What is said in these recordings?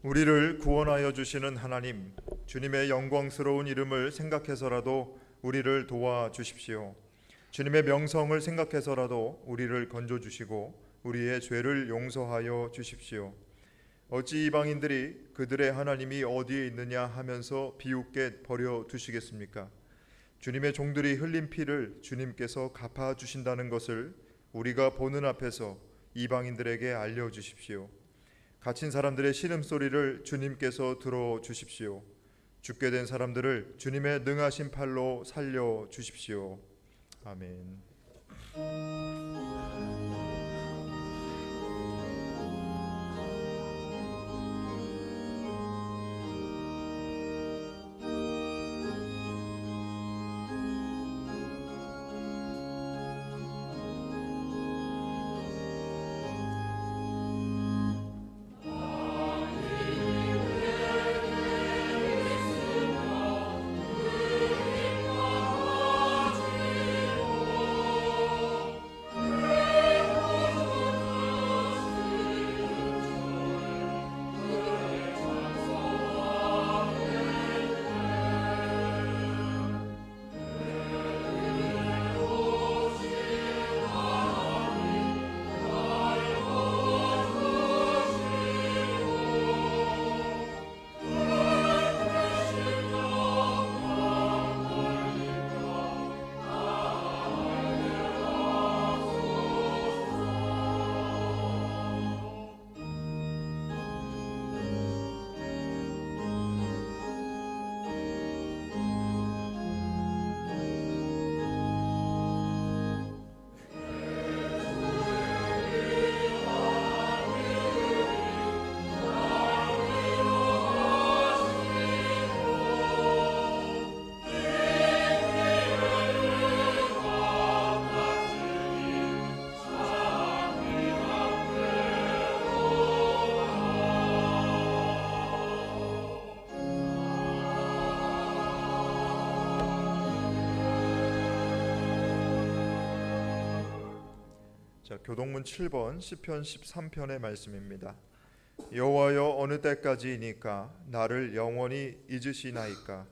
우리를 구원하여 주시는 하나님, 주님의 영광스러운 이름을 생각해서라도 우리를 도와주십시오. 주님의 명성을 생각해서라도 우리를 건져주시고 우리의 죄를 용서하여 주십시오. 어찌 이방인들이 그들의 하나님이 어디에 있느냐 하면서 비웃게 버려두시겠습니까? 주님의 종들이 흘린 피를 주님께서 갚아주신다는 것을 우리가 보는 앞에서 이방인들에게 알려주십시오. 갇힌 사람들의 신음소리를 주님께서 들어주십시오. 죽게 된 사람들을 주님의 능하신 팔로 살려주십시오. 아멘. 교동문 7번 시편 13편의 말씀입니다. 여호와여 어느 때까지이니까 나를 영원히 잊으시나이까?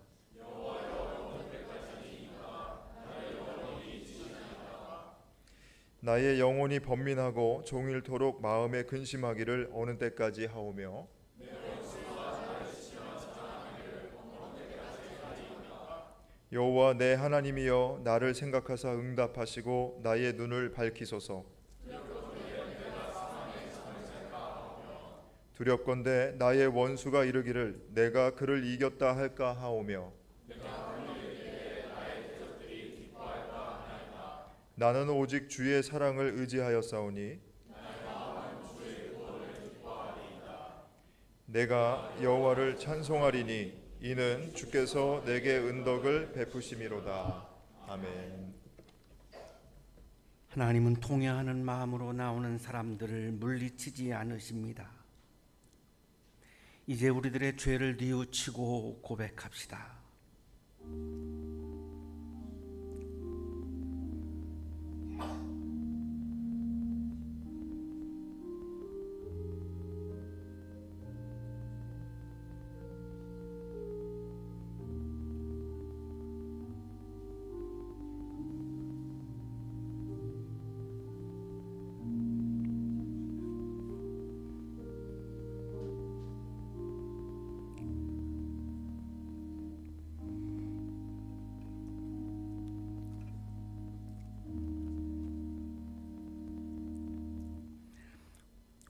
나의 영혼이 번민하고 종일토록 마음에 근심하기를 어느 때까지 하오며 여호와 내 하나님이여 나를 생각하사 응답하시고 나의 눈을 밝히소서. 두렵건대 나의 원수가 이르기를 내가 그를 이겼다 할까 하오며 나는 오직 주의 사랑을 의지하였사오니 내가 여호와를 찬송하리니 이는 주께서 내게 은덕을 베푸심이로다. 아멘. 하나님은 통회하는 마음으로 나오는 사람들을 물리치지 않으십니다. 이제 우리들의 죄를 뉘우치고 고백합시다.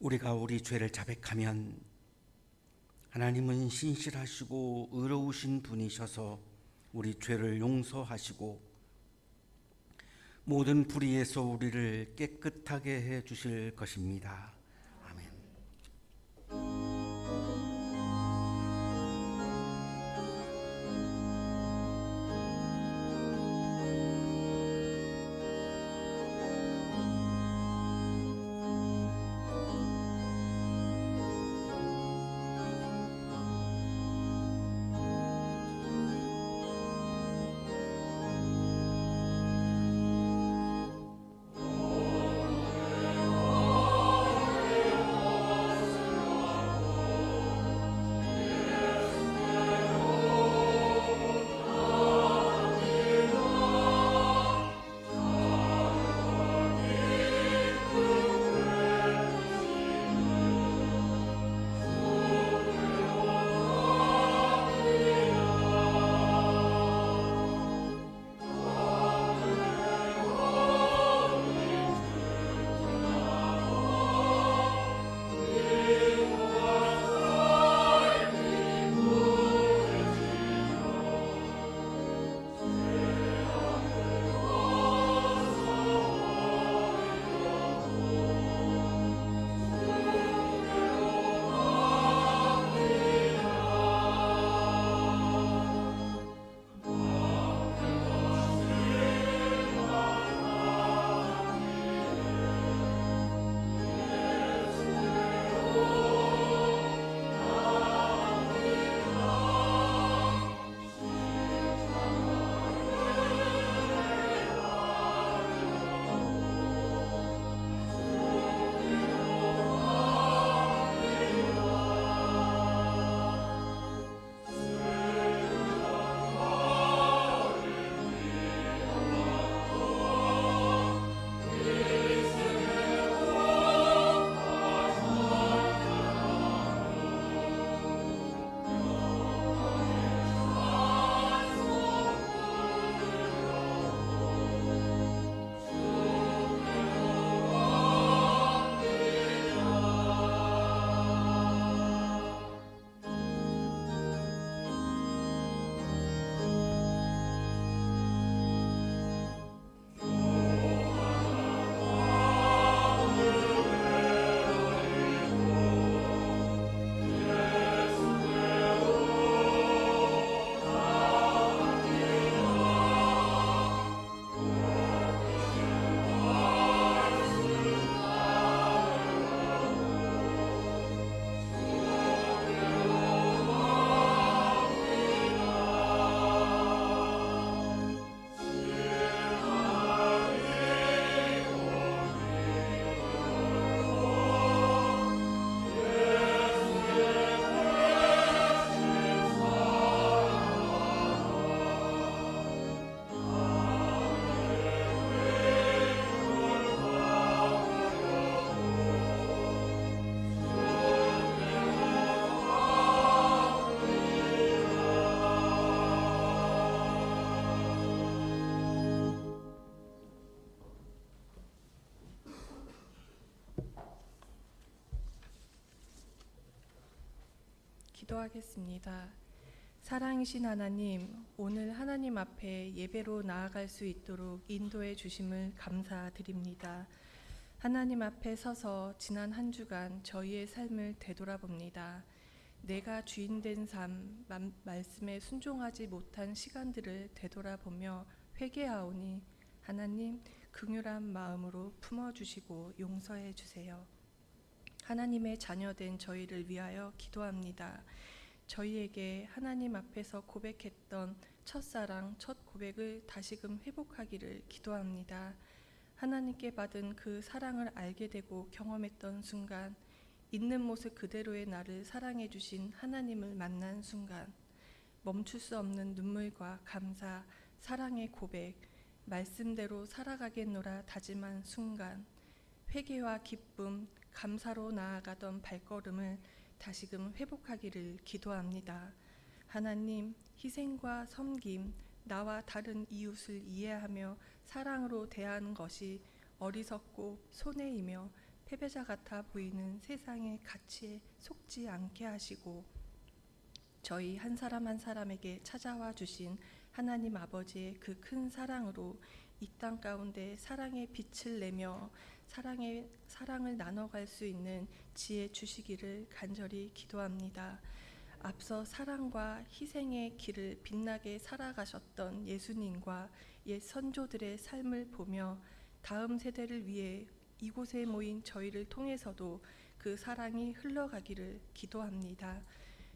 우리가 우리 죄를 자백하면 하나님은 신실하시고 의로우신 분이셔서 우리 죄를 용서하시고 모든 불의에서 우리를 깨끗하게 해 주실 것입니다. 아멘. 기도하겠습니다. 사랑이신 하나님, 오늘 하나님 앞에 예배로 나아갈 수 있도록 인도해 주심을 감사드립니다. 하나님 앞에 서서 지난 한 주간 저희의 삶을 되돌아봅니다. 내가 주인된 삶, 말씀에 순종하지 못한 시간들을 되돌아보며 회개하오니 하나님 긍휼한 마음으로 품어주시고 용서해 주세요. 하나님의 자녀된 저희를 위하여 기도합니다. 저희에게 하나님 앞에서 고백했던 첫사랑, 첫 고백을 다시금 회복하기를 기도합니다. 하나님께 받은 그 사랑을 알게 되고 경험했던 순간, 있는 모습 그대로의 나를 사랑해 주신 하나님을 만난 순간, 멈출 수 없는 눈물과 감사, 사랑의 고백, 말씀대로 살아가겠노라 다짐한 순간, 회개와 기쁨, 감사로 나아가던 발걸음을 다시금 회복하기를 기도합니다. 하나님, 희생과 섬김, 나와 다른 이웃을 이해하며 사랑으로 대하는 것이 어리석고 손해이며 패배자 같아 보이는 세상의 가치에 속지 않게 하시고, 저희 한 사람 한 사람에게 찾아와 주신 하나님 아버지의 그 큰 사랑으로 이 땅 가운데 사랑의 빛을 내며 사랑을 나눠갈 수 있는 지혜 주시기를 간절히 기도합니다. 앞서 사랑과 희생의 길을 빛나게 살아가셨던 예수님과 옛 선조들의 삶을 보며 다음 세대를 위해 이곳에 모인 저희를 통해서도 그 사랑이 흘러가기를 기도합니다.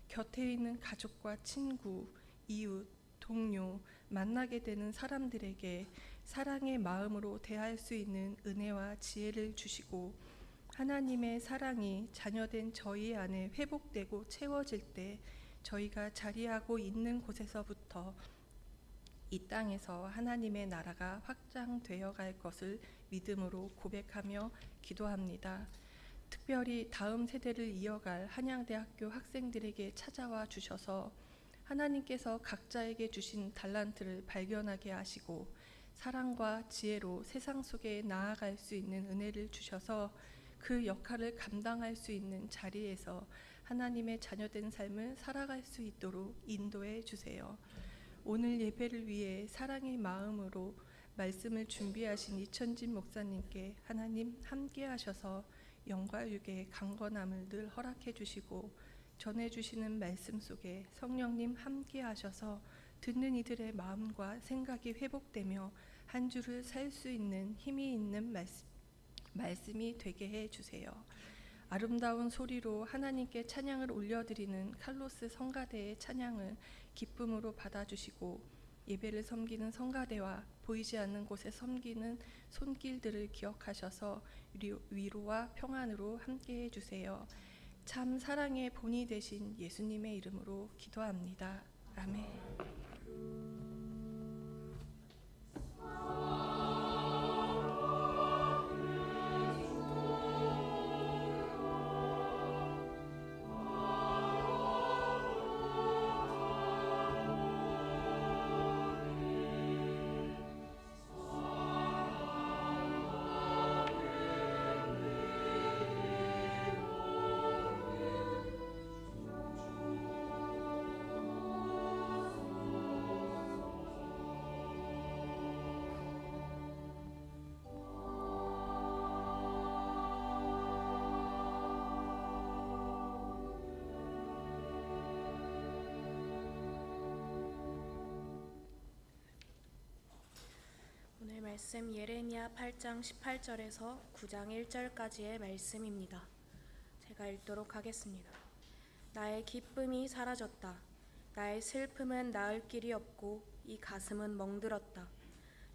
곁에 있는 가족과 친구, 이웃, 동료, 만나게 되는 사람들에게 사랑의 마음으로 대할 수 있는 은혜와 지혜를 주시고, 하나님의 사랑이 자녀된 저희 안에 회복되고 채워질 때 저희가 자리하고 있는 곳에서부터 이 땅에서 하나님의 나라가 확장되어 갈 것을 믿음으로 고백하며 기도합니다. 특별히 다음 세대를 이어갈 한양대학교 학생들에게 찾아와 주셔서 하나님께서 각자에게 주신 달란트를 발견하게 하시고 사랑과 지혜로 세상 속에 나아갈 수 있는 은혜를 주셔서 그 역할을 감당할 수 있는 자리에서 하나님의 자녀된 삶을 살아갈 수 있도록 인도해 주세요. 오늘 예배를 위해 사랑의 마음으로 말씀을 준비하신 이천진 목사님께 하나님 함께 하셔서 영과 육의 강건함을 늘 허락해 주시고, 전해주시는 말씀 속에 성령님 함께 하셔서 듣는 이들의 마음과 생각이 회복되며 한 주를 살 수 있는 힘이 있는 말씀이 되게 해 주세요. 아름다운 소리로 하나님께 찬양을 올려드리는 칼로스 성가대의 찬양을 기쁨으로 받아주시고, 예배를 섬기는 성가대와 보이지 않는 곳에 섬기는 손길들을 기억하셔서 위로와 평안으로 함께 해주세요. 참 사랑의 본이 되신 예수님의 이름으로 기도합니다. 아멘. 오늘 말씀 예레미야 8장 18절에서 9장 1절까지의 말씀입니다. 제가 읽도록 하겠습니다. 나의 기쁨이 사라졌다. 나의 슬픔은 나을 길이 없고 이 가슴은 멍들었다.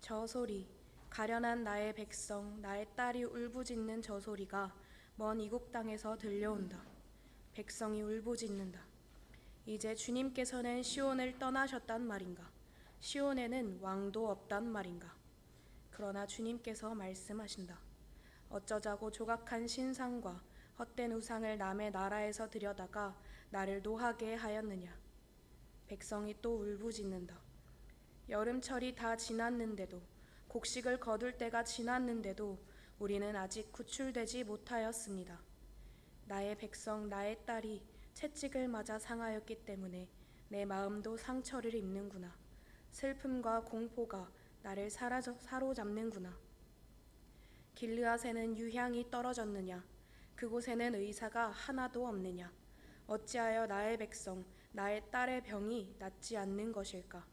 저 소리, 가련한 나의 백성, 나의 딸이 울부짖는 저 소리가 먼 이국 땅에서 들려온다. 백성이 울부짖는다. 이제 주님께서는 시온을 떠나셨단 말인가? 시온에는 왕도 없단 말인가? 그러나 주님께서 말씀하신다. 어쩌자고 조각한 신상과 헛된 우상을 남의 나라에서 들여다가 나를 노하게 하였느냐? 백성이 또 울부짖는다. 여름철이 다 지났는데도, 곡식을 거둘 때가 지났는데도 우리는 아직 구출되지 못하였습니다. 나의 백성, 나의 딸이 채찍을 맞아 상하였기 때문에 내 마음도 상처를 입는구나. 슬픔과 공포가 나를 사로잡는구나. 길르앗에는 유향이 떨어졌느냐? 그곳에는 의사가 하나도 없느냐? 어찌하여 나의 백성, 나의 딸의 병이 낫지 않는 것일까?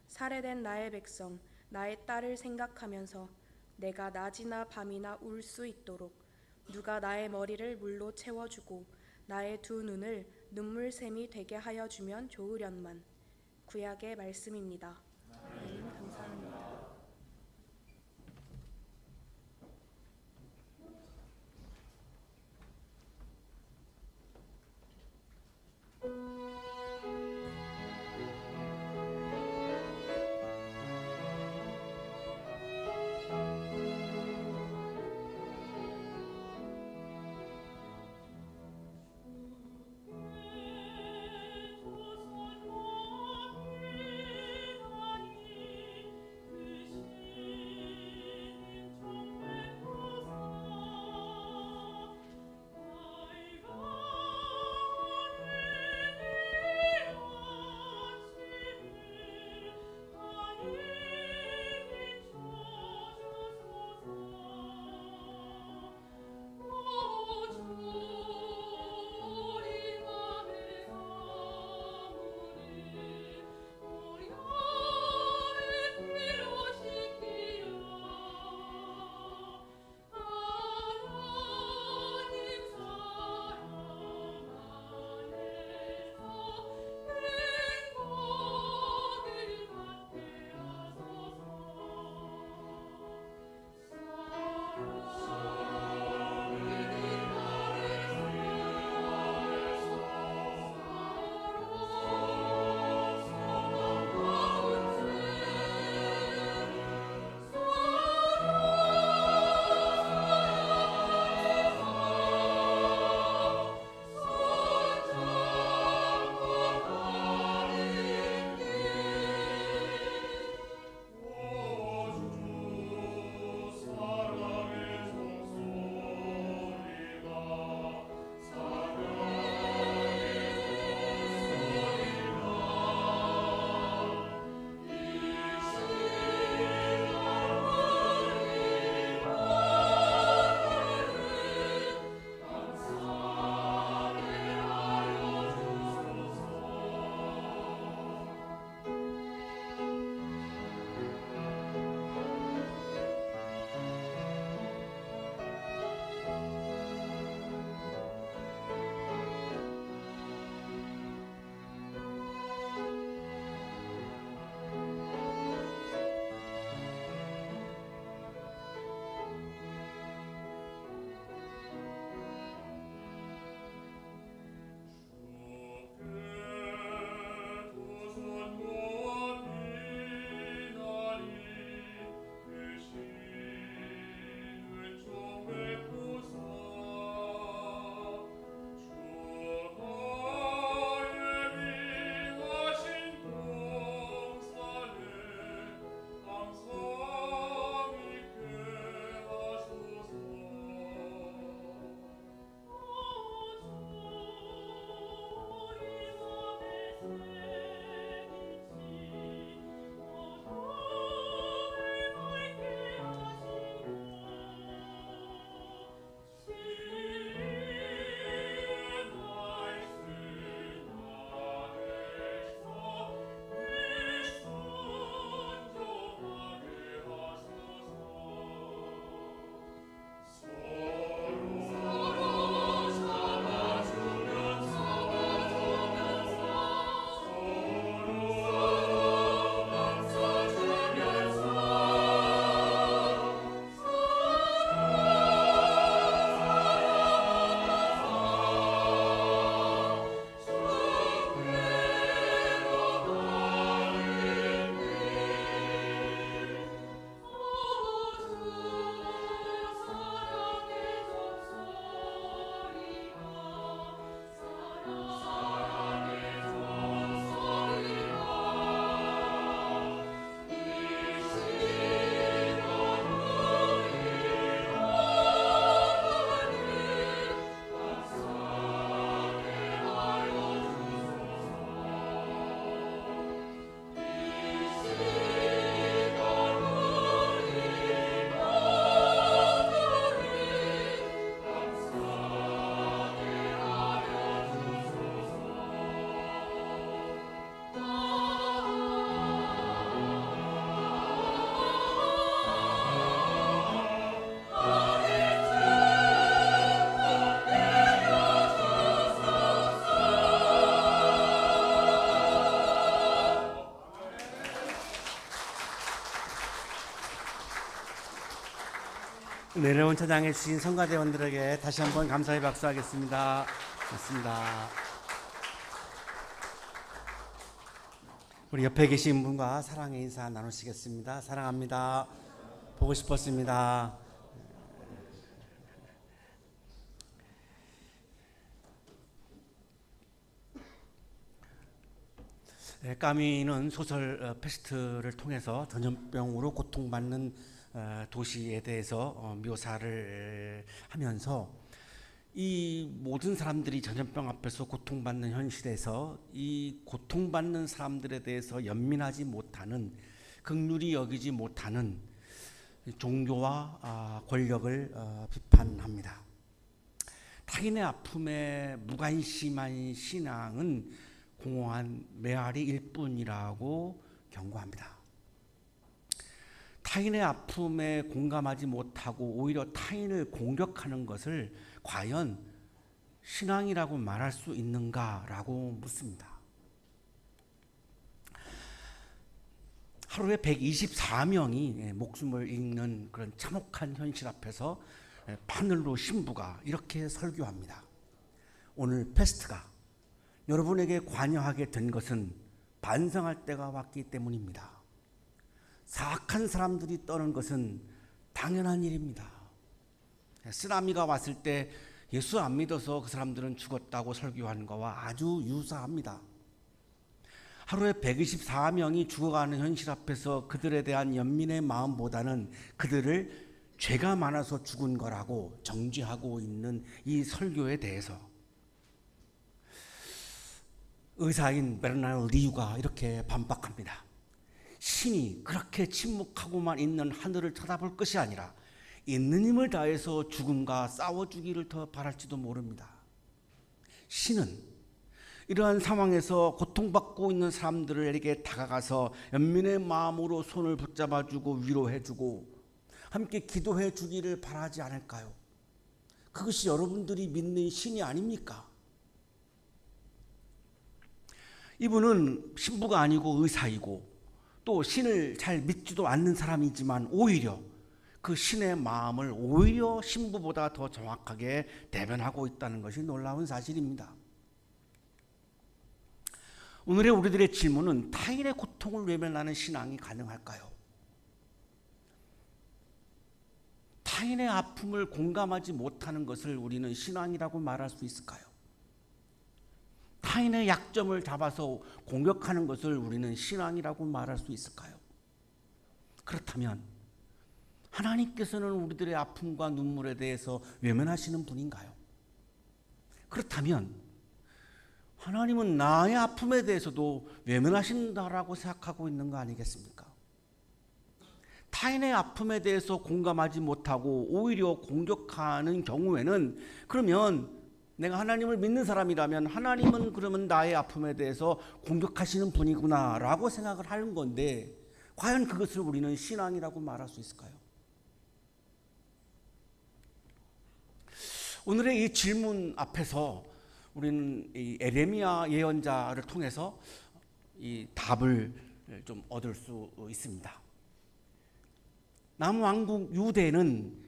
살해된 나의 백성, 나의 딸을 생각하면서 내가 낮이나 밤이나 울 수 있도록 누가 나의 머리를 물로 채워주고 나의 두 눈을 눈물샘이 되게 하여 주면 좋으련만. 구약의 말씀입니다. 하나님 감사합니다. 내려온 찬양해 주신 성가대원들에게 다시 한번 감사의 박수하겠습니다. 좋습니다. 우리 옆에 계신 분과 사랑의 인사 나누시겠습니다. 사랑합니다. 보고 싶었습니다. 까미는 소설 페스트를 통해서 전염병으로 고통받는 도시에 대해서 묘사를 하면서 이 모든 사람들이 전염병 앞에서 고통받는 현실에서 이 고통받는 사람들에 대해서 연민하지 못하는, 긍휼히 여기지 못하는 종교와 권력을 비판합니다. 타인의 아픔에 무관심한 신앙은 공허한 메아리일 뿐이라고 경고합니다. 타인의 아픔에 공감하지 못하고 오히려 타인을 공격하는 것을 과연 신앙이라고 말할 수 있는가라고 묻습니다. 하루에 124명이 목숨을 잃는 그런 참혹한 현실 앞에서 바늘로 신부가 이렇게 설교합니다. 오늘 페스트가 여러분에게 관여하게 된 것은 반성할 때가 왔기 때문입니다. 사악한 사람들이 떠는 것은 당연한 일입니다. 쓰나미가 왔을 때 예수 안 믿어서 그 사람들은 죽었다고 설교하는 것과 아주 유사합니다. 하루에 124명이 죽어가는 현실 앞에서 그들에 대한 연민의 마음보다는 그들을 죄가 많아서 죽은 거라고 정죄하고 있는 이 설교에 대해서 의사인 베르나르 리유가 이렇게 반박합니다. 신이 그렇게 침묵하고만 있는 하늘을 쳐다볼 것이 아니라 있는 힘을 다해서 죽음과 싸워주기를 더 바랄지도 모릅니다. 신은 이러한 상황에서 고통받고 있는 사람들에게 다가가서 연민의 마음으로 손을 붙잡아주고 위로해주고 함께 기도해주기를 바라지 않을까요? 그것이 여러분들이 믿는 신이 아닙니까? 이분은 신부가 아니고 의사이고 또 신을 잘 믿지도 않는 사람이지만 오히려 그 신의 마음을 오히려 신부보다 더 정확하게 대변하고 있다는 것이 놀라운 사실입니다. 오늘의 우리들의 질문은 타인의 고통을 외면하는 신앙이 가능할까요? 타인의 아픔을 공감하지 못하는 것을 우리는 신앙이라고 말할 수 있을까요? 타인의 약점을 잡아서 공격하는 것을 우리는 신앙이라고 말할 수 있을까요? 그렇다면 하나님께서는 우리들의 아픔과 눈물에 대해서 외면하시는 분인가요? 그렇다면 하나님은 나의 아픔에 대해서도 외면하신다라고 생각하고 있는 거 아니겠습니까? 타인의 아픔에 대해서 공감하지 못하고 오히려 공격하는 경우에는 그러면 내가 하나님을 믿는 사람이라면 하나님은 그러면 나의 아픔에 대해서 공격하시는 분이구나라고 생각을 하는 건데 과연 그것을 우리는 신앙이라고 말할 수 있을까요? 오늘의 이 질문 앞에서 우리는 이 에레미야 예언자를 통해서 이 답을 좀 얻을 수 있습니다. 남왕국 유대는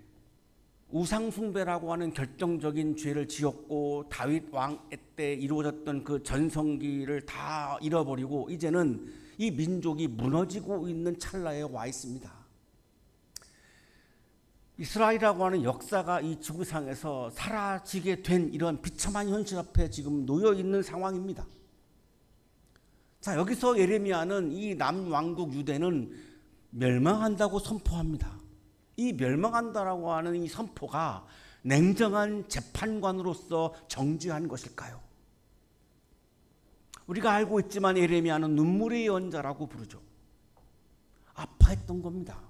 우상숭배라고 하는 결정적인 죄를 지었고 다윗 왕 때 이루어졌던 그 전성기를 다 잃어버리고 이제는 이 민족이 무너지고 있는 찰나에 와 있습니다. 이스라엘이라고 하는 역사가 이 지구상에서 사라지게 된 이런 비참한 현실 앞에 지금 놓여 있는 상황입니다. 자, 여기서 예레미야는 이 남왕국 유대는 멸망한다고 선포합니다. 이 멸망한다라고 하는 이 선포가 냉정한 재판관으로서 정죄한 것일까요? 우리가 알고 있지만 예레미야는 눈물의 예언자라고 부르죠. 아파했던 겁니다.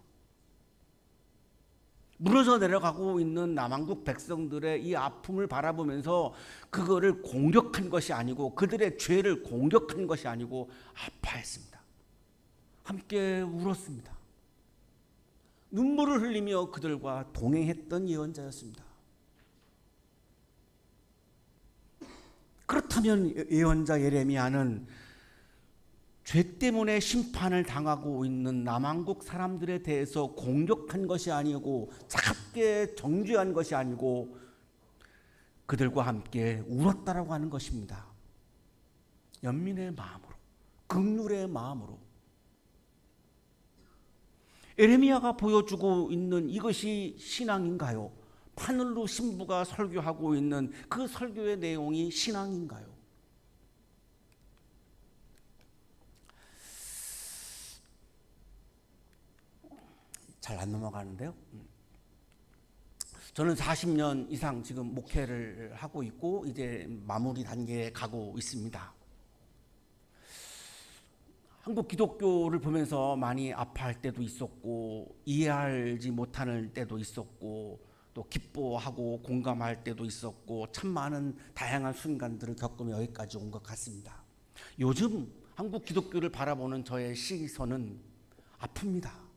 무너져 내려가고 있는 남왕국 백성들의 이 아픔을 바라보면서 그거를 공격한 것이 아니고 그들의 죄를 공격한 것이 아니고 아파했습니다. 함께 울었습니다. 눈물을 흘리며 그들과 동행했던 예언자였습니다. 그렇다면 예언자 예레미야는 죄 때문에 심판을 당하고 있는 남한국 사람들에 대해서 공격한 것이 아니고 차갑게 정죄한 것이 아니고 그들과 함께 울었다라고 하는 것입니다. 연민의 마음으로, 긍휼의 마음으로. 에레미야가 보여주고 있는 이것이 신앙인가요? 파늘루 신부가 설교하고 있는 그 설교의 내용이 신앙인가요? 잘 안 넘어가는데요. 저는 40년 이상 지금 목회를 하고 있고 이제 마무리 단계에 가고 있습니다. 한국 기독교를 보면서 많이 아파할 때도 있었고 이해하지 못하는 때도 있었고 또 기뻐하고 공감할 때도 있었고 참 많은 다양한 순간들을 겪으며 여기까지 온 것 같습니다. 요즘 한국 기독교를 바라보는 저의 시선은 아픕니다.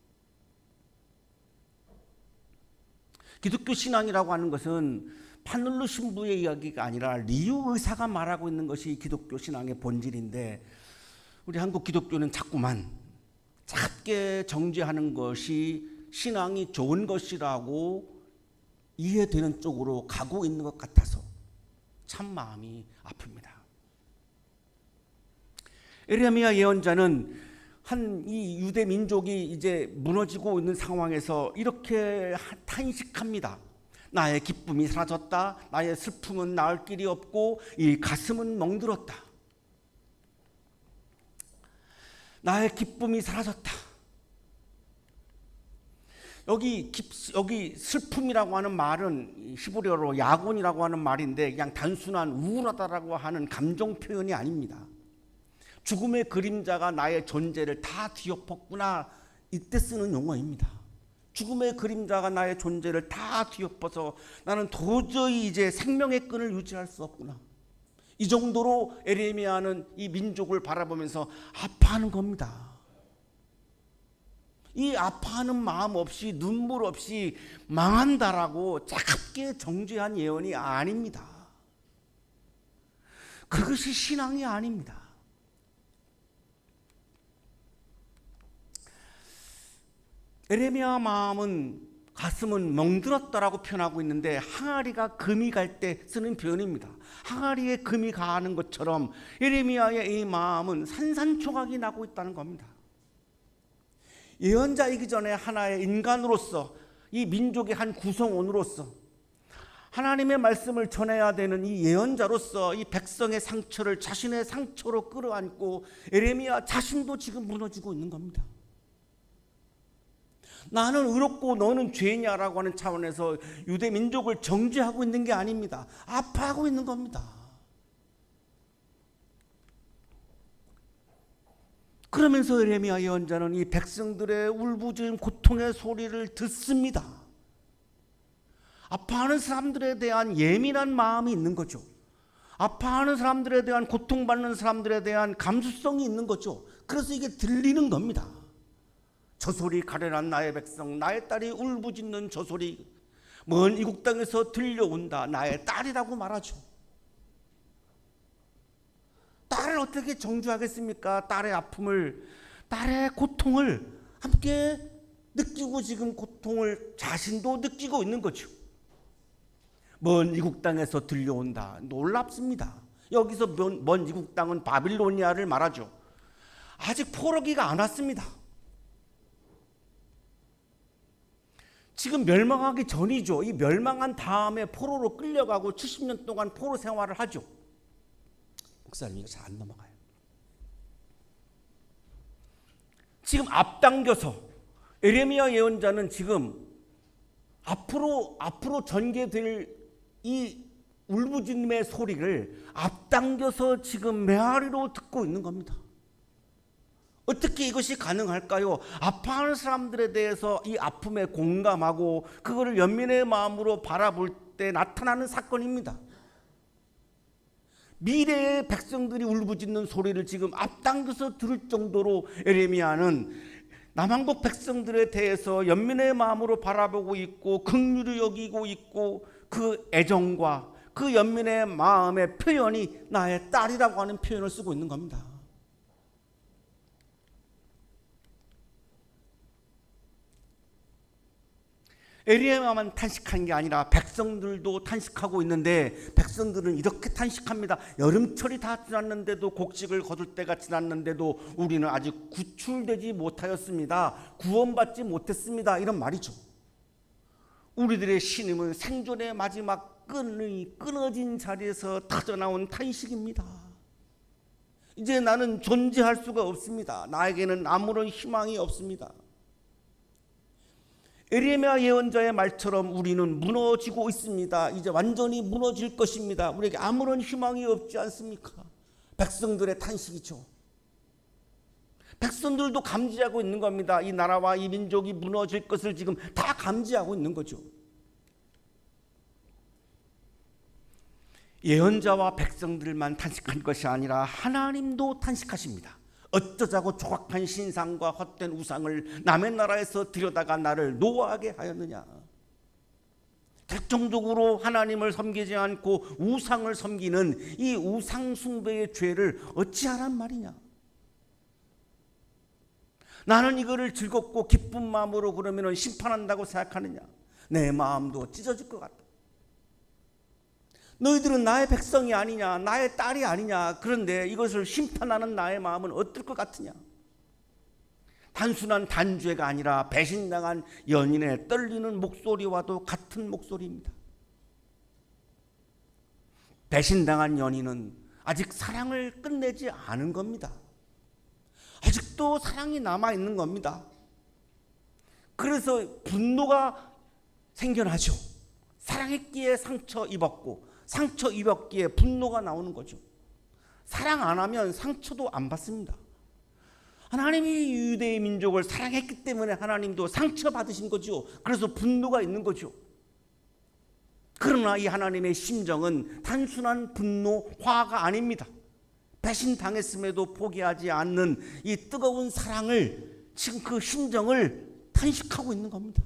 기독교 신앙이라고 하는 것은 파늘루 신부의 이야기가 아니라 리우 의사가 말하고 있는 것이 기독교 신앙의 본질인데 우리 한국 기독교는 자꾸만 작게 정죄하는 것이 신앙이 좋은 것이라고 이해되는 쪽으로 가고 있는 것 같아서 참 마음이 아픕니다. 에레미야 예언자는 이 유대 민족이 이제 무너지고 있는 상황에서 이렇게 탄식합니다. 나의 기쁨이 사라졌다. 나의 슬픔은 나을 길이 없고 이 가슴은 멍들었다. 나의 기쁨이 사라졌다. 여기 슬픔이라고 하는 말은 히브리어로 야곤이라고 하는 말인데 그냥 단순한 우울하다라고 하는 감정 표현이 아닙니다. 죽음의 그림자가 나의 존재를 다 뒤엎었구나 이때 쓰는 용어입니다. 죽음의 그림자가 나의 존재를 다 뒤엎어서 나는 도저히 이제 생명의 끈을 유지할 수 없구나. 이 정도로 에레미야는 이 민족을 바라보면서 아파하는 겁니다. 이 아파하는 마음 없이 눈물 없이 망한다라고 차갑게 정죄한 예언이 아닙니다. 그것이 신앙이 아닙니다. 에레미야 마음은 가슴은 멍들었다라고 표현하고 있는데 항아리가 금이 갈 때 쓰는 표현입니다. 항아리에 금이 가는 것처럼 에레미야의 이 마음은 산산조각이 나고 있다는 겁니다. 예언자이기 전에 하나의 인간으로서 이 민족의 한 구성원으로서 하나님의 말씀을 전해야 되는 이 예언자로서 이 백성의 상처를 자신의 상처로 끌어안고 에레미야 자신도 지금 무너지고 있는 겁니다. 나는 의롭고 너는 죄냐라고 하는 차원에서 유대 민족을 정죄하고 있는 게 아닙니다. 아파하고 있는 겁니다. 그러면서 에레미야 예언자는 이 백성들의 울부짖는 고통의 소리를 듣습니다. 아파하는 사람들에 대한 예민한 마음이 있는 거죠. 아파하는 사람들에 대한 고통받는 사람들에 대한 감수성이 있는 거죠. 그래서 이게 들리는 겁니다. 저 소리 가련한 나의 백성, 나의 딸이 울부짖는 저 소리 먼 이국 땅에서 들려온다. 나의 딸이라고 말하죠. 딸을 어떻게 정죄하겠습니까? 딸의 아픔을, 딸의 고통을 함께 느끼고 지금 고통을 자신도 느끼고 있는 거죠. 먼 이국 땅에서 들려온다. 놀랍습니다. 여기서 먼 이국 땅은 바빌로니아를 말하죠. 아직 포로기가 안 왔습니다. 지금 멸망하기 전이죠. 이 멸망한 다음에 포로로 끌려가고 70년 동안 포로 생활을 하죠. 목사님 이거 잘 안 넘어가요. 지금 앞당겨서 에레미야 예언자는 지금 앞으로 전개될 이 울부짖음의 소리를 앞당겨서 지금 메아리로 듣고 있는 겁니다. 어떻게 이것이 가능할까요? 아파하는 사람들에 대해서 이 아픔에 공감하고 그거를 연민의 마음으로 바라볼 때 나타나는 사건입니다. 미래의 백성들이 울부짖는 소리를 지금 앞당겨서 들을 정도로 에레미야는 남한국 백성들에 대해서 연민의 마음으로 바라보고 있고 긍휼히 여기고 있고 그 애정과 그 연민의 마음의 표현이 나의 딸이라고 하는 표현을 쓰고 있는 겁니다. 에리야만 탄식한 게 아니라 백성들도 탄식하고 있는데, 백성들은 이렇게 탄식합니다. 여름철이 다 지났는데도, 곡식을 거둘 때가 지났는데도 우리는 아직 구출되지 못하였습니다. 구원받지 못했습니다. 이런 말이죠. 우리들의 신임은 생존의 마지막 끈이 끊어진 자리에서 터져나온 탄식입니다. 이제 나는 존재할 수가 없습니다. 나에게는 아무런 희망이 없습니다. 에레미야 예언자의 말처럼 우리는 무너지고 있습니다. 이제 완전히 무너질 것입니다. 우리에게 아무런 희망이 없지 않습니까? 백성들의 탄식이죠. 백성들도 감지하고 있는 겁니다. 이 나라와 이 민족이 무너질 것을 지금 다 감지하고 있는 거죠. 예언자와 백성들만 탄식한 것이 아니라 하나님도 탄식하십니다. 어쩌자고 조각한 신상과 헛된 우상을 남의 나라에서 들여다가 나를 노하게 하였느냐. 결정적으로 하나님을 섬기지 않고 우상을 섬기는 이 우상 숭배의 죄를 어찌하란 말이냐. 나는 이거를 즐겁고 기쁜 마음으로 그러면 심판한다고 생각하느냐. 내 마음도 찢어질 것 같다. 너희들은 나의 백성이 아니냐, 나의 딸이 아니냐. 그런데 이것을 심판하는 나의 마음은 어떨 것 같으냐. 단순한 단죄가 아니라 배신당한 연인의 떨리는 목소리와도 같은 목소리입니다. 배신당한 연인은 아직 사랑을 끝내지 않은 겁니다. 아직도 사랑이 남아있는 겁니다. 그래서 분노가 생겨나죠. 사랑했기에 상처 입었고, 상처 입었기에 분노가 나오는 거죠. 사랑 안 하면 상처도 안 받습니다. 하나님이 유대의 민족을 사랑했기 때문에 하나님도 상처 받으신 거죠. 그래서 분노가 있는 거죠. 그러나 이 하나님의 심정은 단순한 분노, 화가 아닙니다. 배신당했음에도 포기하지 않는 이 뜨거운 사랑을, 지금 그 심정을 탄식하고 있는 겁니다.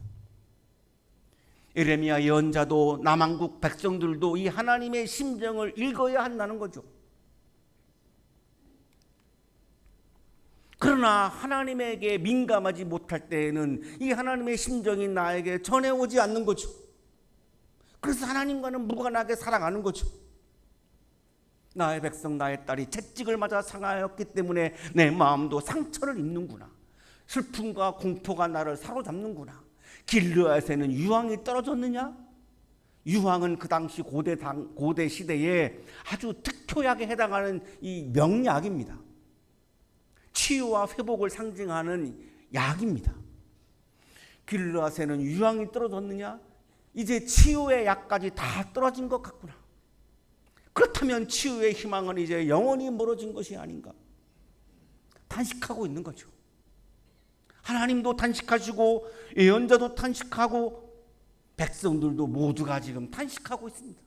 에레미야 예언자도 남한국 백성들도 이 하나님의 심정을 읽어야 한다는 거죠. 그러나 하나님에게 민감하지 못할 때에는 이 하나님의 심정이 나에게 전해오지 않는 거죠. 그래서 하나님과는 무관하게 살아가는 거죠. 나의 백성, 나의 딸이 채찍을 맞아 상하였기 때문에 내 마음도 상처를 입는구나. 슬픔과 공포가 나를 사로잡는구나. 길르앗에는 유황이 떨어졌느냐? 유황은 그 당시 고대 시대에 아주 특효약에 해당하는 이 명약입니다. 치유와 회복을 상징하는 약입니다. 길르앗에는 유황이 떨어졌느냐? 이제 치유의 약까지 다 떨어진 것 같구나. 그렇다면 치유의 희망은 이제 영원히 멀어진 것이 아닌가. 탄식하고 있는 거죠. 하나님도 탄식하시고 예언자도 탄식하고 백성들도 모두가 지금 탄식하고 있습니다.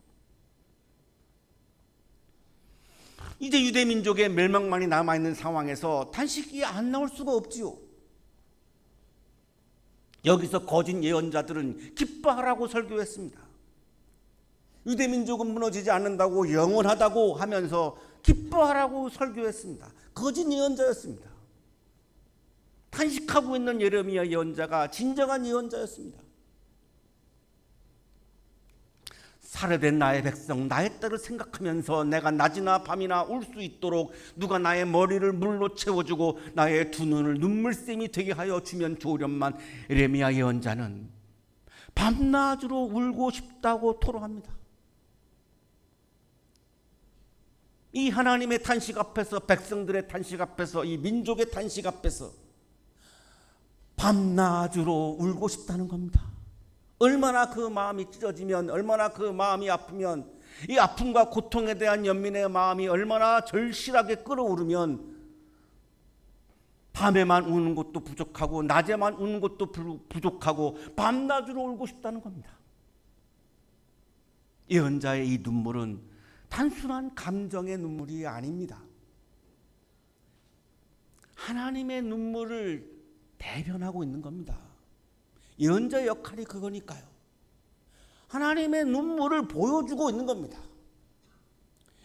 이제 유대 민족의 멸망만이 남아있는 상황에서 탄식이 안 나올 수가 없지요. 여기서 거짓 예언자들은 기뻐하라고 설교했습니다. 유대 민족은 무너지지 않는다고, 영원하다고 하면서 기뻐하라고 설교했습니다. 거짓 예언자였습니다. 탄식하고 있는 예레미야 예언자가 진정한 예언자였습니다. 살해된 나의 백성, 나의 딸을 생각하면서 내가 낮이나 밤이나 울 수 있도록 누가 나의 머리를 물로 채워주고 나의 두 눈을 눈물샘이 되게 하여 주면 좋으련만. 예레미야 예언자는 밤낮으로 울고 싶다고 토로합니다. 이 하나님의 탄식 앞에서, 백성들의 탄식 앞에서, 이 민족의 탄식 앞에서 밤낮으로 울고 싶다는 겁니다. 얼마나 그 마음이 찢어지면, 얼마나 그 마음이 아프면, 이 아픔과 고통에 대한 연민의 마음이 얼마나 절실하게 끓어오르면 밤에만 우는 것도 부족하고 낮에만 우는 것도 부족하고 밤낮으로 울고 싶다는 겁니다. 예언자의 이 눈물은 단순한 감정의 눈물이 아닙니다. 하나님의 눈물을 대변하고 있는 겁니다. 예언자의 역할이 그거니까요. 하나님의 눈물을 보여주고 있는 겁니다.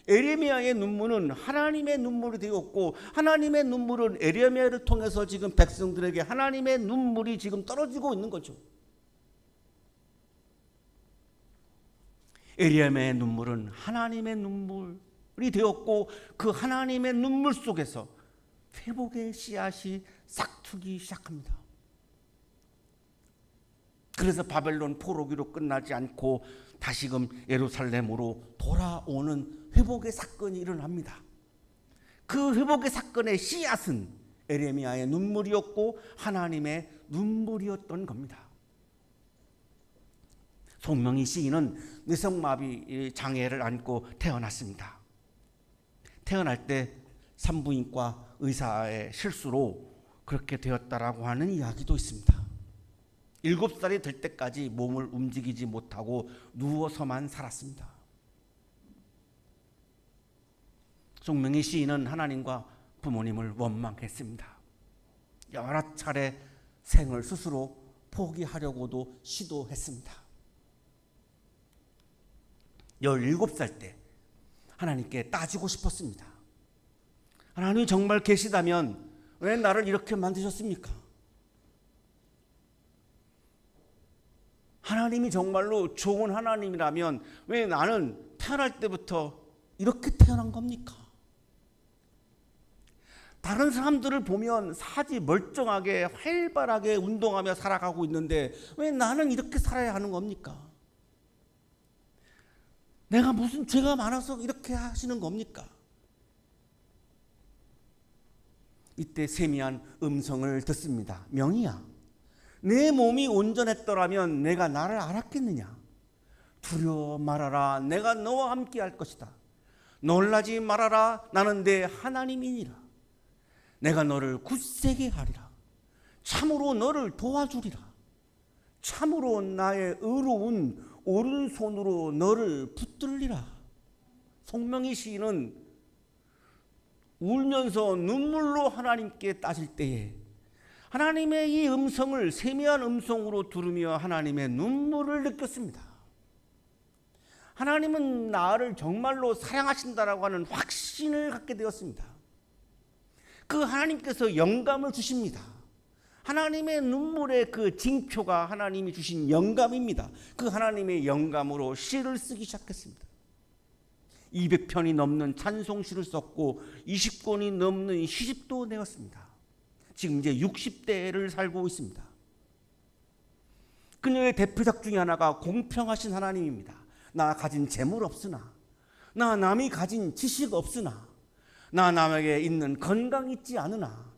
에레미야의 눈물은 하나님의 눈물이 되었고, 하나님의 눈물은 에레미야를 통해서 지금 백성들에게 하나님의 눈물이 지금 떨어지고 있는 거죠. 에리야의 눈물은 하나님의 눈물이 되었고 그 하나님의 눈물 속에서 회복의 씨앗이 싹트기 시작합니다. 그래서 바벨론 포로기로 끝나지 않고 다시금 예루살렘으로 돌아오는 회복의 사건이 일어납니다. 그 회복의 사건의 씨앗은 에레미야의 눈물이었고 하나님의 눈물이었던 겁니다. 송명희 시인은 뇌성마비 장애를 안고 태어났습니다. 태어날 때 산부인과 의사의 실수로 그렇게 되었다라고 하는 이야기도 있습니다. 7살이 될 때까지 몸을 움직이지 못하고 누워서만 살았습니다. 송명희 시인은 하나님과 부모님을 원망했습니다. 여러 차례 생을 스스로 포기하려고도 시도했습니다. 17살 때 하나님께 따지고 싶었습니다. 하나님이 정말 계시다면 왜 나를 이렇게 만드셨습니까? 하나님이 정말로 좋은 하나님이라면 왜 나는 태어날 때부터 이렇게 태어난 겁니까? 다른 사람들을 보면 사지 멀쩡하게 활발하게 운동하며 살아가고 있는데 왜 나는 이렇게 살아야 하는 겁니까? 내가 무슨 죄가 많아서 이렇게 하시는 겁니까? 이때 세미한 음성을 듣습니다. 명희야, 내 몸이 온전했더라면 내가 나를 알았겠느냐? 두려워 말아라. 내가 너와 함께 할 것이다. 놀라지 말아라. 나는 내 하나님이니라. 내가 너를 굳세게 하리라. 참으로 너를 도와주리라. 참으로 나의 의로운 오른손으로 너를 붙들리라. 송명희 시인은 울면서 눈물로 하나님께 따질 때에 하나님의 이 음성을 세미한 음성으로 들으며 하나님의 눈물을 느꼈습니다. 하나님은 나를 정말로 사랑하신다라고 하는 확신을 갖게 되었습니다. 그 하나님께서 영감을 주십니다. 하나님의 눈물의 그 징표가 하나님이 주신 영감입니다. 그 하나님의 영감으로 시를 쓰기 시작했습니다. 200편이 넘는 찬송시를 썼고 20권이 넘는 시집도 내었습니다. 지금 이제 60대를 살고 있습니다. 그녀의 대표작 중에 하나가 공평하신 하나님입니다. 나 가진 재물 없으나, 나 남이 가진 지식 없으나, 나 남에게 있는 건강 있지 않으나,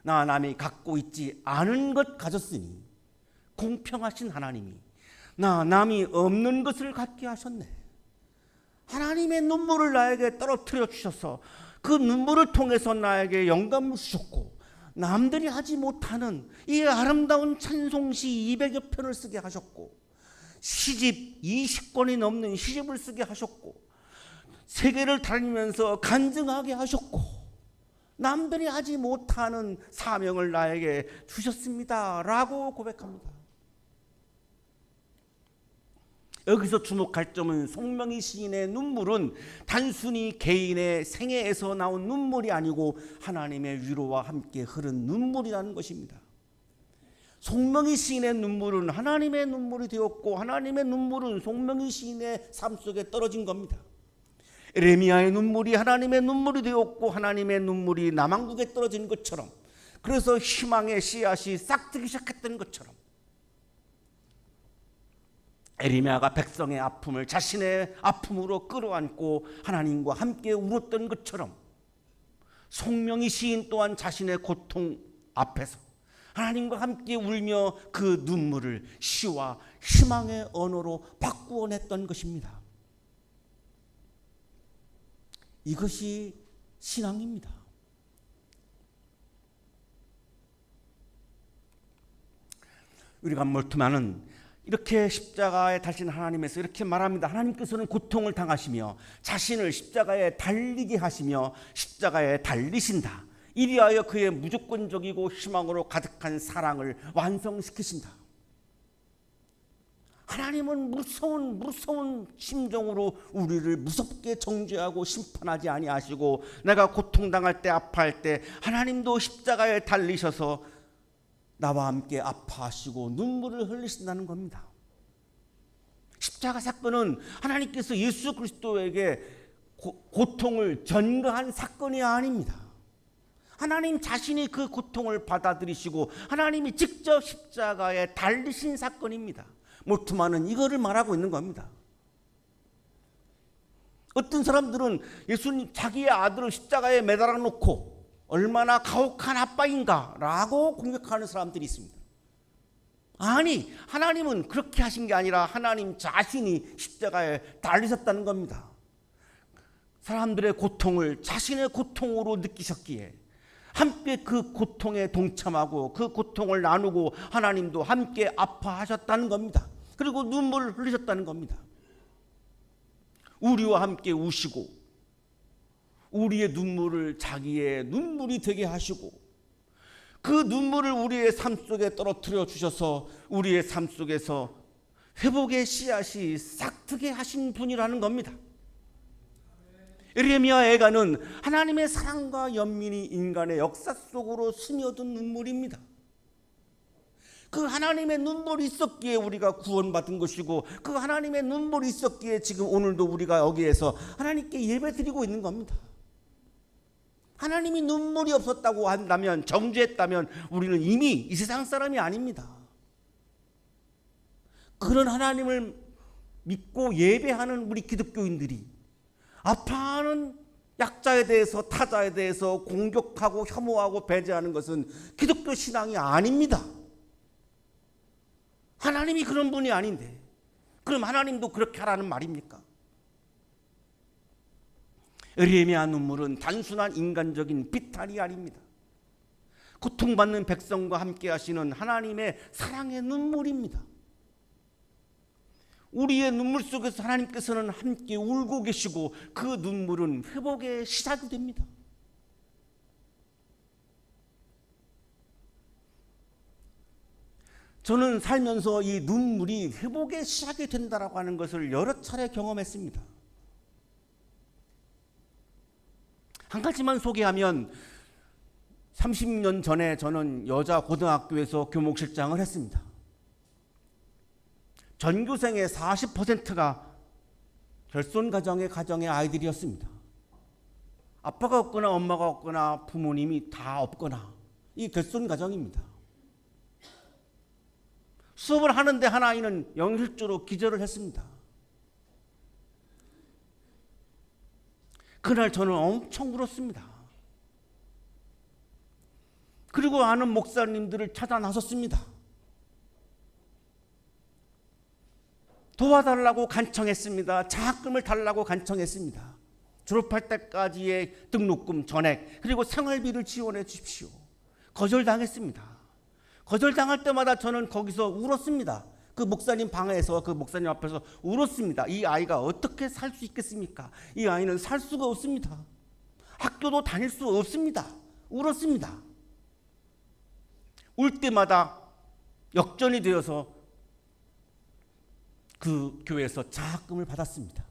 나 남이 갖고 있지 않은 것 가졌으니 공평하신 하나님이 나 남이 없는 것을 갖게 하셨네. 하나님의 눈물을 나에게 떨어뜨려 주셔서 그 눈물을 통해서 나에게 영감을 주셨고 남들이 하지 못하는 이 아름다운 찬송시 200여 편을 쓰게 하셨고 시집 20권이 넘는 시집을 쓰게 하셨고 세계를 다니면서 간증하게 하셨고 남들이 하지 못하는 사명을 나에게 주셨습니다 라고 고백합니다. 여기서 주목할 점은 송명희 시인의 눈물은 단순히 개인의 생애에서 나온 눈물이 아니고 하나님의 위로와 함께 흐른 눈물이라는 것입니다. 송명희 시인의 눈물은 하나님의 눈물이 되었고 하나님의 눈물은 송명희 시인의 삶 속에 떨어진 겁니다. 에레미야의 눈물이 하나님의 눈물이 되었고 하나님의 눈물이 남한국에 떨어진 것처럼, 그래서 희망의 씨앗이 싹트기 시작했던 것처럼 에레미야가 백성의 아픔을 자신의 아픔으로 끌어안고 하나님과 함께 울었던 것처럼 송명희 시인 또한 자신의 고통 앞에서 하나님과 함께 울며 그 눈물을 시와 희망의 언어로 바꾸어냈던 것입니다. 이것이 신앙입니다. 우리가 멀투만은 이렇게 십자가에 달린 하나님에서 이렇게 말합니다. 하나님께서는 고통을 당하시며 자신을 십자가에 달리게 하시며 십자가에 달리신다. 이리하여 그의 무조건적이고 희망으로 가득한 사랑을 완성시키신다. 하나님은 무서운 심정으로 우리를 무섭게 정죄하고 심판하지 아니하시고 내가 고통당할 때 아파할 때 하나님도 십자가에 달리셔서 나와 함께 아파하시고 눈물을 흘리신다는 겁니다. 십자가 사건은 하나님께서 예수 그리스도에게 고통을 전가한 사건이 아닙니다. 하나님 자신이 그 고통을 받아들이시고 하나님이 직접 십자가에 달리신 사건입니다. 몰트만은 이거를 말하고 있는 겁니다. 어떤 사람들은 예수님 자기의 아들을 십자가에 매달아 놓고 얼마나 가혹한 아빠인가라고 공격하는 사람들이 있습니다. 아니, 하나님은 그렇게 하신 게 아니라 하나님 자신이 십자가에 달리셨다는 겁니다. 사람들의 고통을 자신의 고통으로 느끼셨기에 함께 그 고통에 동참하고 그 고통을 나누고 하나님도 함께 아파하셨다는 겁니다. 그리고 눈물을 흘리셨다는 겁니다. 우리와 함께 우시고 우리의 눈물을 자기의 눈물이 되게 하시고 그 눈물을 우리의 삶 속에 떨어뜨려 주셔서 우리의 삶 속에서 회복의 씨앗이 싹트게 하신 분이라는 겁니다. 예레미야 애가는 하나님의 사랑과 연민이 인간의 역사 속으로 스며든 눈물입니다. 그 하나님의 눈물이 있었기에 우리가 구원받은 것이고 그 하나님의 눈물이 있었기에 지금 오늘도 우리가 여기에서 하나님께 예배드리고 있는 겁니다. 하나님이 눈물이 없었다고 한다면, 정죄했다면 우리는 이미 이 세상 사람이 아닙니다. 그런 하나님을 믿고 예배하는 우리 기독교인들이 아파하는 약자에 대해서, 타자에 대해서 공격하고 혐오하고 배제하는 것은 기독교 신앙이 아닙니다. 하나님이 그런 분이 아닌데 그럼 하나님도 그렇게 하라는 말입니까? 예레미야 눈물은 단순한 인간적인 비탄이 아닙니다. 고통받는 백성과 함께 하시는 하나님의 사랑의 눈물입니다. 우리의 눈물 속에서 하나님께서는 함께 울고 계시고 그 눈물은 회복의 시작이 됩니다. 저는 살면서 이 눈물이 회복의 시작이 된다라고 하는 것을 여러 차례 경험했습니다. 한 가지만 소개하면 30년 전에 저는 여자 고등학교에서 교목실장을 했습니다. 전교생의 40%가 결손가정의 가정의 아이들이었습니다. 아빠가 없거나 엄마가 없거나 부모님이 다 없거나 이 결손가정입니다. 수업을 하는데 한 아이는 영실조로 기절을 했습니다. 그날 저는 엄청 울었습니다. 그리고 아는 목사님들을 찾아 나섰습니다. 도와달라고 간청했습니다. 장학금을 달라고 간청했습니다. 졸업할 때까지의 등록금, 전액, 그리고 생활비를 지원해 주십시오. 거절당했습니다. 거절당할 때마다 저는 거기서 울었습니다. 그 목사님 방에서 그 목사님 앞에서 울었습니다. 이 아이가 어떻게 살 수 있겠습니까? 이 아이는 살 수가 없습니다. 학교도 다닐 수 없습니다. 울었습니다. 울 때마다 역전이 되어서 그 교회에서 장학금을 받았습니다.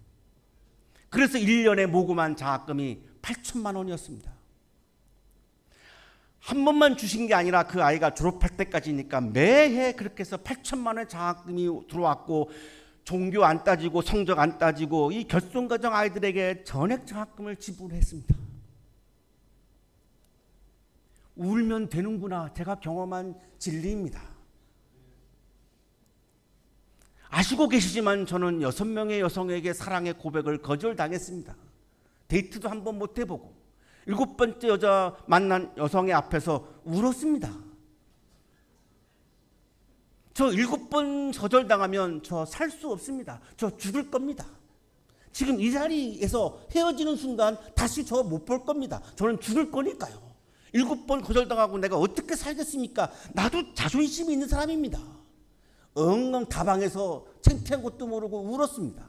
그래서 1년에 모금한 장학금이 8천만 원이었습니다. 한 번만 주신 게 아니라 그 아이가 졸업할 때까지니까 매해 그렇게 해서 8천만 원의 장학금이 들어왔고 종교 안 따지고 성적 안 따지고 이 결손가정 아이들에게 전액 장학금을 지불했습니다. 울면 되는구나, 제가 경험한 진리입니다. 아시고 계시지만 저는 6명의 여성에게 사랑의 고백을 거절당했습니다. 데이트도 한 번 못 해보고 7번째 여자 만난 여성의 앞에서 울었습니다. 저 7번 거절당하면 저 살 수 없습니다. 저 죽을 겁니다. 지금 이 자리에서 헤어지는 순간 다시 저 못 볼 겁니다. 저는 죽을 거니까요. 7번 거절당하고 내가 어떻게 살겠습니까? 나도 자존심이 있는 사람입니다. 엉엉 다방에서 창피한 것도 모르고 울었습니다.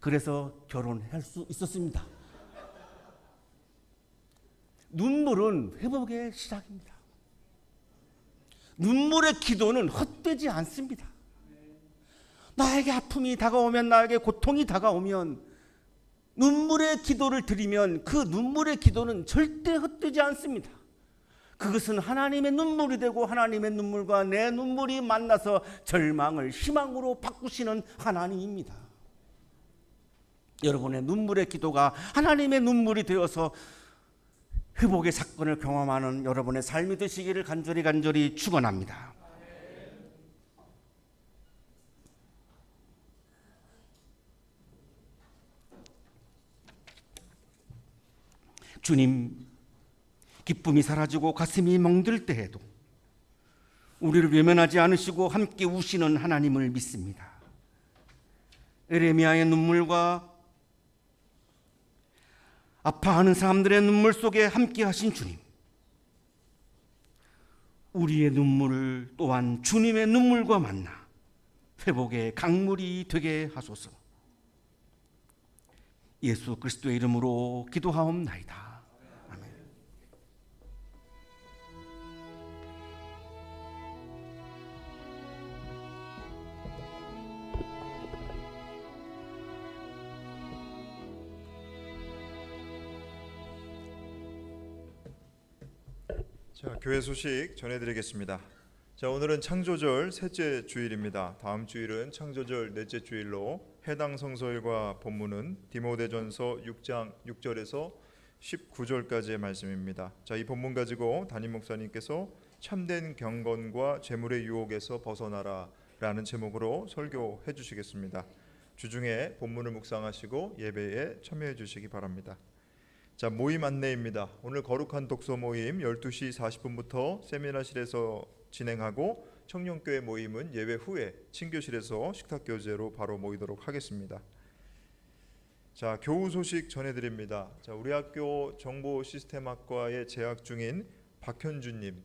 그래서 결혼할 수 있었습니다. 눈물은 회복의 시작입니다. 눈물의 기도는 헛되지 않습니다. 나에게 아픔이 다가오면, 나에게 고통이 다가오면 눈물의 기도를 드리면 그 눈물의 기도는 절대 헛되지 않습니다. 그것은 하나님의 눈물이 되고 하나님의 눈물과 내 눈물이 만나서 절망을 희망으로 바꾸시는 하나님입니다. 여러분의 눈물의 기도가 하나님의 눈물이 되어서 회복의 사건을 경험하는 여러분의 삶이 되시기를 간절히 축원합니다. 주님, 기쁨이 사라지고 가슴이 멍들 때에도 우리를 외면하지 않으시고 함께 우시는 하나님을 믿습니다. 에레미야의 눈물과 아파하는 사람들의 눈물 속에 함께 하신 주님, 우리의 눈물을 또한 주님의 눈물과 만나 회복의 강물이 되게 하소서. 예수 그리스도의 이름으로 기도하옵나이다. 아멘. 자, 교회 소식 전해드리겠습니다. 자, 오늘은 창조절 셋째 주일입니다. 다음 주일은 창조절 넷째 주일로 해당 성서일과 본문은 디모데전서 6장 6절에서 19절까지의 말씀입니다. 자, 이 본문 가지고 담임 목사님께서 참된 경건과 재물의 유혹에서 벗어나라 라는 제목으로 설교해 주시겠습니다. 주중에 본문을 묵상하시고 예배에 참여해 주시기 바랍니다. 자, 모임 안내입니다. 오늘 거룩한 독서 모임 12시 40분부터 세미나실에서 진행하고 청년교회 모임은 예배 후에 친교실에서 식탁교제로 바로 모이도록 하겠습니다. 자, 교우 소식 전해드립니다. 자, 우리 학교 정보시스템학과에 재학 중인 박현주님,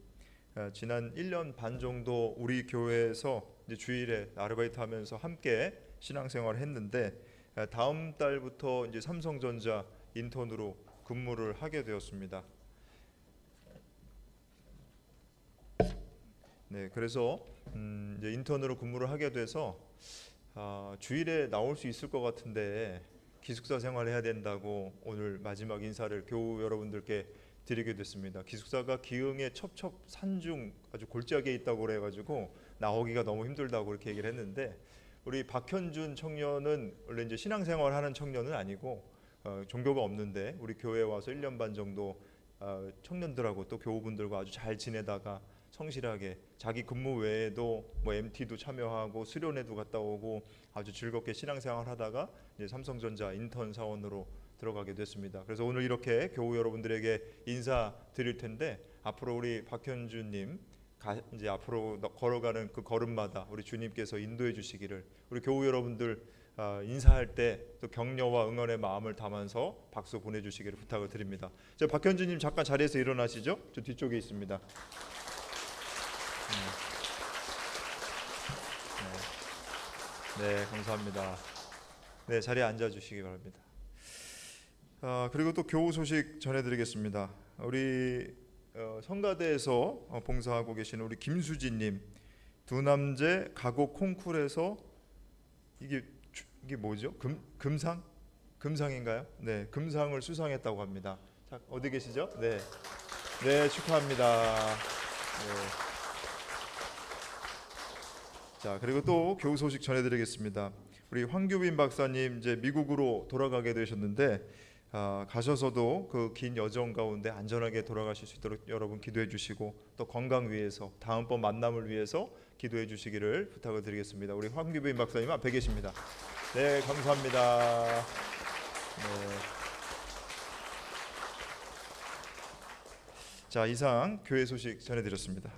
지난 1년 반 정도 우리 교회에서 이제 주일에 아르바이트하면서 함께 신앙생활을 했는데 다음 달부터 이제 삼성전자 인턴으로 근무를 하게 되었습니다. 네, 그래서 이제 인턴으로 근무를 하게 돼서 주일에 나올 수 있을 것 같은데 기숙사 생활을 해야 된다고 오늘 마지막 인사를 교우 여러분들께 드리게 됐습니다. 기숙사가 기흥의 첩첩산중 아주 골짜기에 있다고 그래가지고 나오기가 너무 힘들다고 그렇게 얘기를 했는데, 우리 박현준 청년은 원래 이제 신앙생활하는 청년은 아니고 종교가 없는데 우리 교회에 와서 1년 반 정도 청년들하고 또 교우분들과 아주 잘 지내다가 성실하게 자기 근무 외에도 뭐 MT도 참여하고 수련회도 갔다 오고 아주 즐겁게 신앙생활 하다가 이제 삼성전자 인턴 사원으로 들어가게 됐습니다. 그래서 오늘 이렇게 교우 여러분들에게 인사드릴 텐데, 앞으로 우리 박현주님 이제 앞으로 걸어가는 그 걸음마다 우리 주님께서 인도해 주시기를, 우리 교우 여러분들 인사할 때 또 격려와 응원의 마음을 담아서 박수 보내주시기를 부탁을 드립니다. 저 박현주님 잠깐 자리에서 일어나시죠. 저 뒤쪽에 있습니다. 네, 감사합니다. 네, 자리에 앉아주시기 바랍니다. 그리고 또 교우 소식 전해드리겠습니다. 우리 성가대에서 봉사하고 계시는 우리 김수진님, 두 남제 가곡 콩쿨에서 이게 뭐죠? 금상인가요? 네, 금상을 수상했다고 합니다. 자, 어디 계시죠? 네, 네, 축하합니다. 네. 자, 그리고 또 교우 소식 전해드리겠습니다. 우리 황규빈 박사님 이제 미국으로 돌아가게 되셨는데 가셔서도 그 긴 여정 가운데 안전하게 돌아가실 수 있도록 여러분 기도해 주시고, 또 건강 위해서 다음번 만남을 위해서 기도해 주시기를 부탁을 드리겠습니다. 우리 황규빈 박사님 앞에 계십니다. 네, 감사합니다. 네. 자, 이상 교회 소식 전해드렸습니다.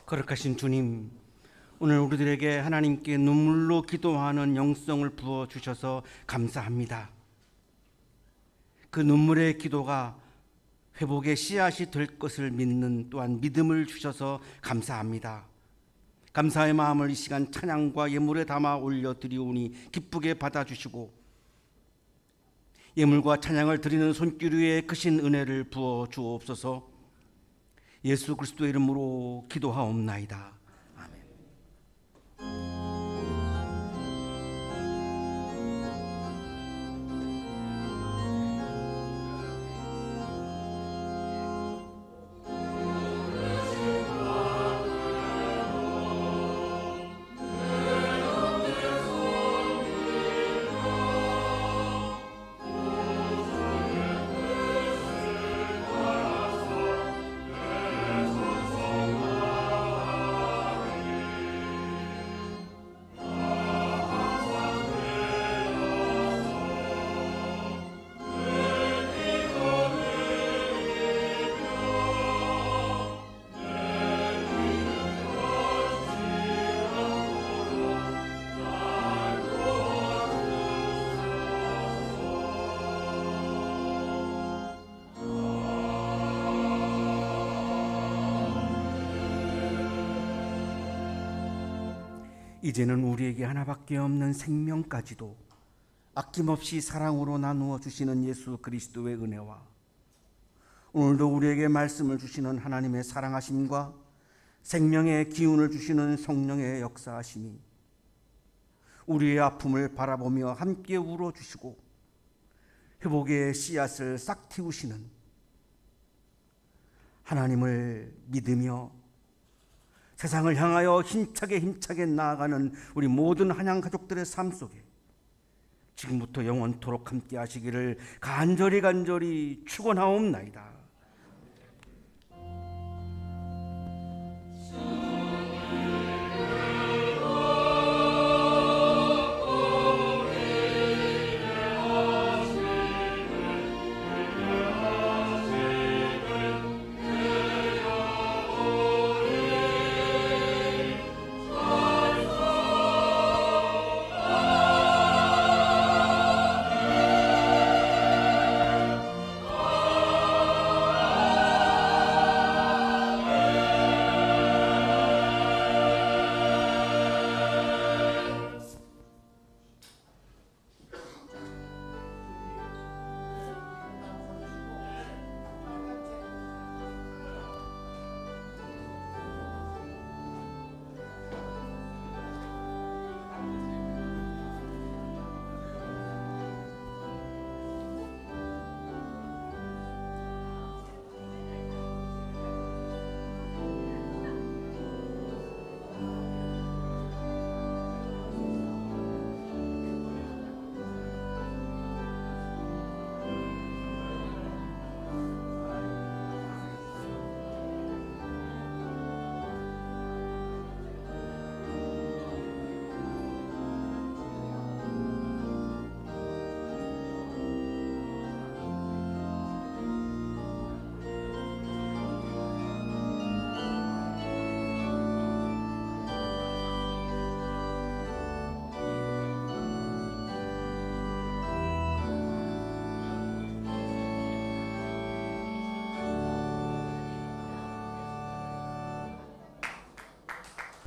거룩하신 주님, 오늘 우리들에게 하나님께 눈물로 기도하는 영성을 부어 주셔서 감사합니다. 그 눈물의 기도가 회복의 씨앗이 될 것을 믿는 또한 믿음을 주셔서 감사합니다. 감사의 마음을 이 시간 찬양과 예물에 담아 올려드리오니 기쁘게 받아주시고 예물과 찬양을 드리는 손길 위에 크신 은혜를 부어 주옵소서. 예수 그리스도의 이름으로 기도하옵나이다. 아멘. 이제는 우리에게 하나밖에 없는 생명까지도 아낌없이 사랑으로 나누어 주시는 예수 그리스도의 은혜와 오늘도 우리에게 말씀을 주시는 하나님의 사랑하심과 생명의 기운을 주시는 성령의 역사하심이 우리의 아픔을 바라보며 함께 울어주시고 회복의 씨앗을 싹 틔우시는 하나님을 믿으며 세상을 향하여 힘차게 나아가는 우리 모든 한양 가족들의 삶 속에 지금부터 영원토록 함께 하시기를 간절히 축원하옵나이다.